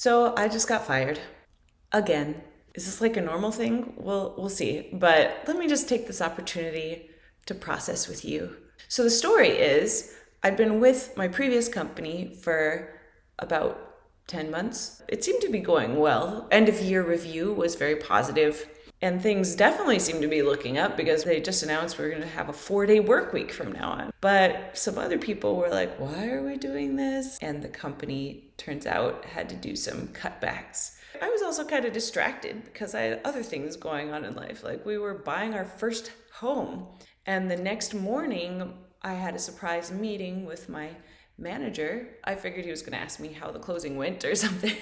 So I just got fired again. Is this like a normal thing? We'll see. But let me just take this opportunity to process with you. So the story is I'd been with my previous company for about 10 months. It seemed to be going well. End of year review was very positive. And things definitely seem to be looking up because they just announced we're going to have a 4-day work week from now on. But some other people were like, why are we doing this? And the company, turns out, had to do some cutbacks. I was also kind of distracted because I had other things going on in life. Like we were buying our first home. And the next morning, I had a surprise meeting with my manager. I figured he was going to ask me how the closing went or something.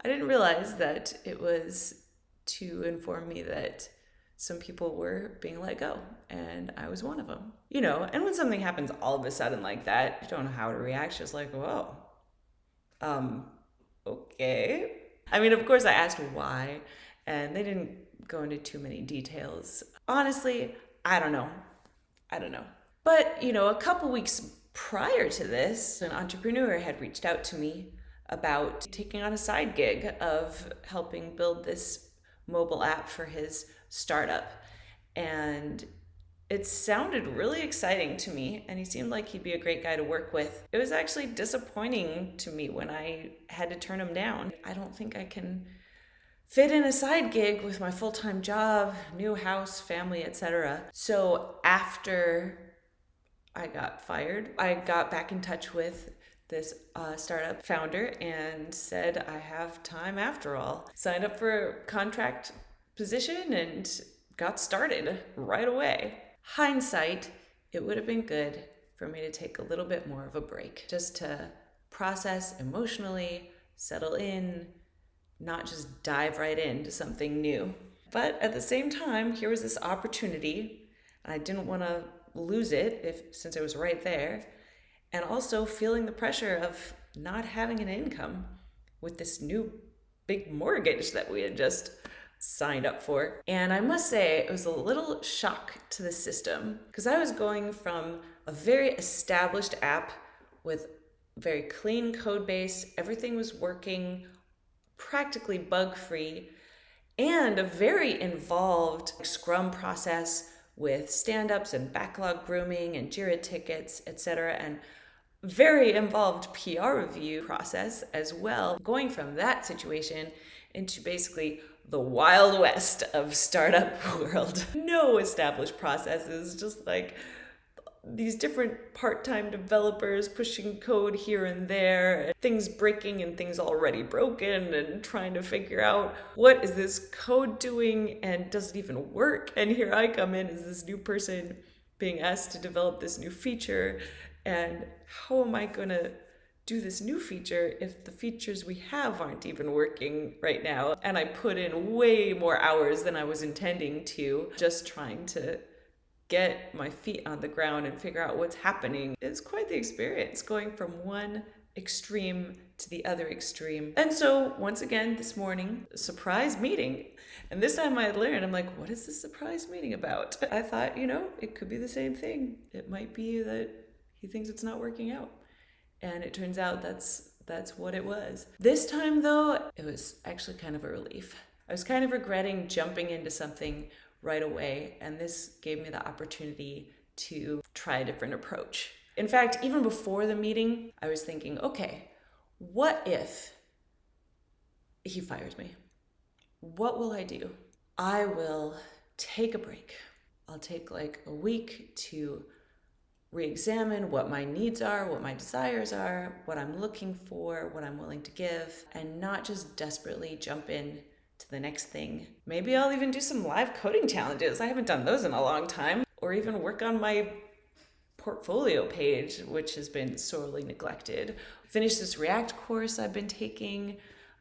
I didn't realize that it was to inform me that some people were being let go, and I was one of them. And when something happens all of a sudden like that, you don't know how to react. Just like, whoa, okay. I mean, of course, I asked why, and they didn't go into too many details. Honestly, I don't know. But, a couple weeks prior to this, an entrepreneur had reached out to me about taking on a side gig of helping build this mobile app for his startup. And it sounded really exciting to me, and he seemed like he'd be a great guy to work with. It was actually disappointing to me when I had to turn him down. I don't think I can fit in a side gig with my full-time job, new house, family, etc. So after I got fired, I got back in touch with this startup founder and said, I have time after all. Signed up for a contract position and got started right away. Hindsight, it would have been good for me to take a little bit more of a break, just to process emotionally, settle in, not just dive right into something new. But at the same time, here was this opportunity, and I didn't want to lose it since it was right there. And also feeling the pressure of not having an income with this new big mortgage that we had just signed up for. And I must say, it was a little shock to the system because I was going from a very established app with very clean code base, everything was working practically bug-free, and a very involved Scrum process with stand-ups and backlog grooming and Jira tickets, etc., and very involved PR review process as well, going from that situation into basically the Wild West of startup world. No established processes, just like these different part-time developers pushing code here and there, things breaking and things already broken, and trying to figure out what is this code doing and does it even work? And here I come in as this new person being asked to develop this new feature, and how am I gonna do this new feature if the features we have aren't even working right now? And I put in way more hours than I was intending to, just trying to get my feet on the ground and figure out what's happening. It's quite the experience going from one extreme to the other extreme. And so once again this morning, a surprise meeting. And this time I had learned, I'm like, what is this surprise meeting about? I thought, it could be the same thing. It might be that he thinks it's not working out. And it turns out that's what it was. This time though, it was actually kind of a relief. I was kind of regretting jumping into something right away, and this gave me the opportunity to try a different approach. In fact, even before the meeting, I was thinking, okay, what if he fires me? What will I do? I will take a break. I'll take like a week to re-examine what my needs are, what my desires are, what I'm looking for, what I'm willing to give, and not just desperately jump in to the next thing. Maybe I'll even do some live coding challenges. I haven't done those in a long time. Or even work on my portfolio page, which has been sorely neglected. Finish this React course I've been taking.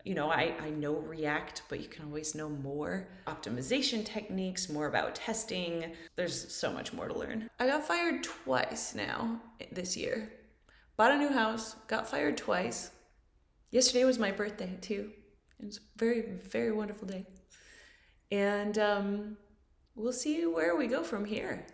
I know React, but you can always know more. Optimization techniques, more about testing. There's so much more to learn. I got fired twice now this year. Bought a new house, got fired twice. Yesterday was my birthday too. It was a very, very wonderful day. And we'll see where we go from here.